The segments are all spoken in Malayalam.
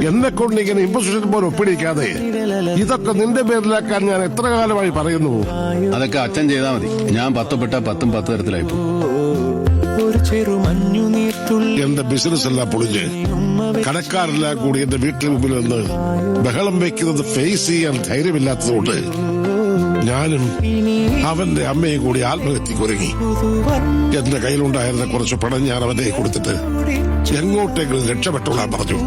എന്നെ കൊണ്ട് ഇങ്ങനെ ഇമ്പോസിഷൻ പോലെ ഒപ്പിടിക്കാതെ ഇതൊക്കെ നിന്റെ പേരിലാക്കാൻ ഞാൻ എത്ര കാലമായി പറയുന്നു. അതൊക്കെ അച്ഛൻ ചെയ്താൽ മതി. ഞാൻ 10 പെട്ട 10 തരത്തിലായി പോകും. എന്റെ ബിസിനസ് എല്ലാം പൊളിഞ്ഞ് കടക്കാരെല്ലാം കൂടി എന്റെ വീട്ടിൽ മുമ്പിൽ നിന്ന് ബഹളം വയ്ക്കുന്നത് ഫേസ് ചെയ്യാൻ ധൈര്യമില്ലാത്തതുകൊണ്ട് ഞാനും അവന്റെ അമ്മയും കൂടി ആത്മഹത്യക്ക് ഒരുങ്ങി. എന്റെ കയ്യിലുണ്ടായിരുന്ന കുറച്ച് പണം ഞാൻ അവന്റെ കൊടുത്തിട്ട് എങ്ങോട്ടെങ്കിലും രക്ഷപ്പെട്ടോളാൻ പറഞ്ഞു.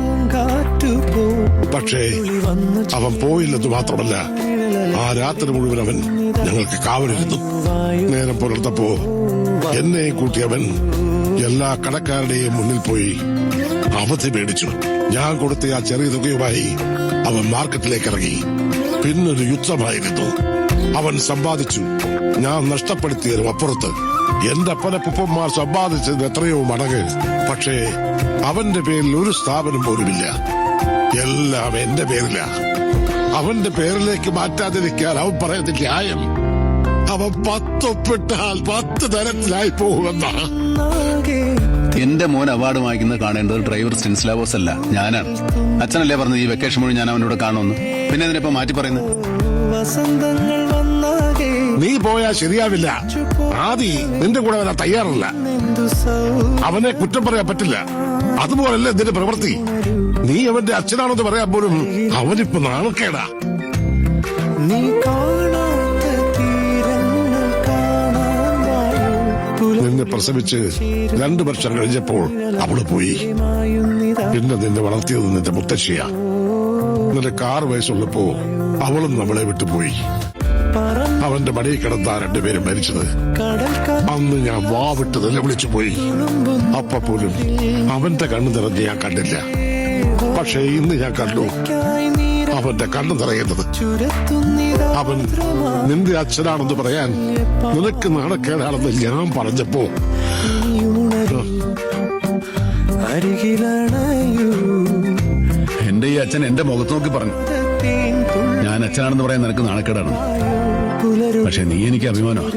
പക്ഷേ അവൻ പോയില്ലെന്ന് മാത്രമല്ല, ആ രാത്രി മുഴുവൻ അവൻ ഞങ്ങൾക്ക് കാവലിരുന്നു. നേരം പുലർത്തപ്പോ എന്നെ കൂട്ടി അവൻ എല്ലാ കടക്കാരുടെയും മുന്നിൽ പോയി അവധി മേടിച്ചു. ഞാൻ കൊടുത്ത ആ ചെറിയ തുകയുമായി അവൻ മാർക്കറ്റിലേക്ക് ഇറങ്ങി. പിന്നൊരു യുദ്ധമായിരുന്നു. അവൻ സമ്പാദിച്ചു, ഞാൻ നഷ്ടപ്പെടുത്തിയതിനും അപ്പുറത്ത് എന്റെ അപ്പനപ്പന്മാർ സമ്പാദിച്ചതിന് എത്രയോ മടങ്ങ്. പക്ഷേ അവന്റെ പേരിൽ ഒരു സ്ഥാപനം പോലുമില്ല. എല്ലാം എന്റെ പേരില. അവന്റെ പേരിലേക്ക് മാറ്റാതിരിക്കാൻ അവൻ പറയുന്ന ന്യായം അവൻ 10 ഒപ്പിട്ടാൽ 10 തരത്തിലായി പോകുമെന്ന. എന്റെ മോൻ അവാർഡ് വാങ്ങിക്കുന്നത് കാണേണ്ടത് ഡ്രൈവർ സ്റ്റിൻസ്ലാവോസ് അല്ല, ഞാനാണ്. അച്ഛനല്ലേ പറഞ്ഞത് ഈ വെക്കേഷൻ മുഴുവൻ ഞാൻ അവനോട് കാണുമെന്ന്. പിന്നെ ഇതിനിപ്പോ മാറ്റി പറയുന്നത്? നീ പോയാ ശരിയാവില്ല. ആദി നിന്റെ കൂടെ വരാൻ തയ്യാറല്ല. അവനെ കുറ്റം പറയാൻ പറ്റില്ല. അതുപോലല്ലേ നിന്റെ പ്രവൃത്തി. നീ അവന്റെ അച്ഛനാണെന്ന് പറയാൻ പോലും അവനിപ്പോ നാണക്കേടാ. നിന്നെ പ്രസവിച്ച് 2 വർഷം കഴിഞ്ഞപ്പോൾ അവള് പോയി. പിന്നെ നിന്നെ വളർത്തിയത് നിന്റെ മുത്തശ്ശിയാ. നിനക്ക് 6 വയസ്സുള്ളപ്പോ അവളും നമ്മളെ വിട്ടുപോയി. അവന്റെ മടിയിൽ കിടന്നാ 2 പേരും മരിച്ചത്. അന്ന് ഞാൻ വാവിട്ട് നിലവിളിച്ചു പോയി. അപ്പ പോലും അവന്റെ കണ്ണു നിറഞ്ഞ് ഞാൻ കണ്ടില്ല. പക്ഷേ ഇന്ന് ഞാൻ കണ്ടു അവന്റെ കണ്ണു നിറയുന്നത്. അവൻ നിന്റെ അച്ഛനാണെന്ന് പറയാൻ നിനക്ക് നാണക്കേടാണെന്ന് ഞാൻ പറഞ്ഞപ്പോ എന്റെ ഈ അച്ഛൻ എന്റെ മുഖത്ത് നോക്കി പറഞ്ഞു, ഞാൻ അച്ഛനാണെന്ന് പറയാൻ നിനക്ക് നാണക്കേടാണ്. പക്ഷെ നീ എനിക്ക് അഭിമാനമാണ്.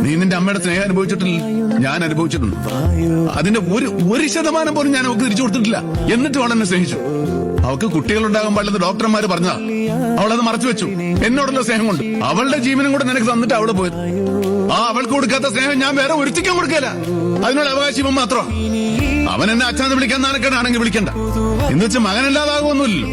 നീ നിന്റെ അമ്മയുടെ സ്നേഹം അനുഭവിച്ചിട്ടില്ല, ഞാൻ അനുഭവിച്ചിട്ടുണ്ട്. അതിന്റെ 1% പോലും ഞാൻ അവൾക്ക് തിരിച്ചു കൊടുത്തിട്ടില്ല. എന്നിട്ടും അവൾ എന്നെ സ്നേഹിച്ചു. അവൾക്ക് കുട്ടികളുണ്ടാകാൻ പാടില്ലെന്ന് ഡോക്ടർമാര് പറഞ്ഞാ അവളത് മറച്ചു വെച്ചു. എന്നോടുള്ള സ്നേഹം കൊണ്ട് അവളുടെ ജീവനും കൂടെ നിനക്ക് തന്നിട്ട് അവള് പോയത്. ആ അവൾക്ക് കൊടുക്കാത്ത സ്നേഹം ഞാൻ വേറെ ഒരുത്തിക്കാൻ കൊടുക്കില്ല. അതിനുള്ള അവകാശം മാത്രം. അവൻ എന്നെ അച്ഛനെന്ന് വിളിക്കാൻ നാണക്കേടാണെങ്കിൽ വിളിക്കണ്ട. എന്ന് വെച്ച് മകനല്ലാതാകുമൊന്നുമില്ലല്ലോ.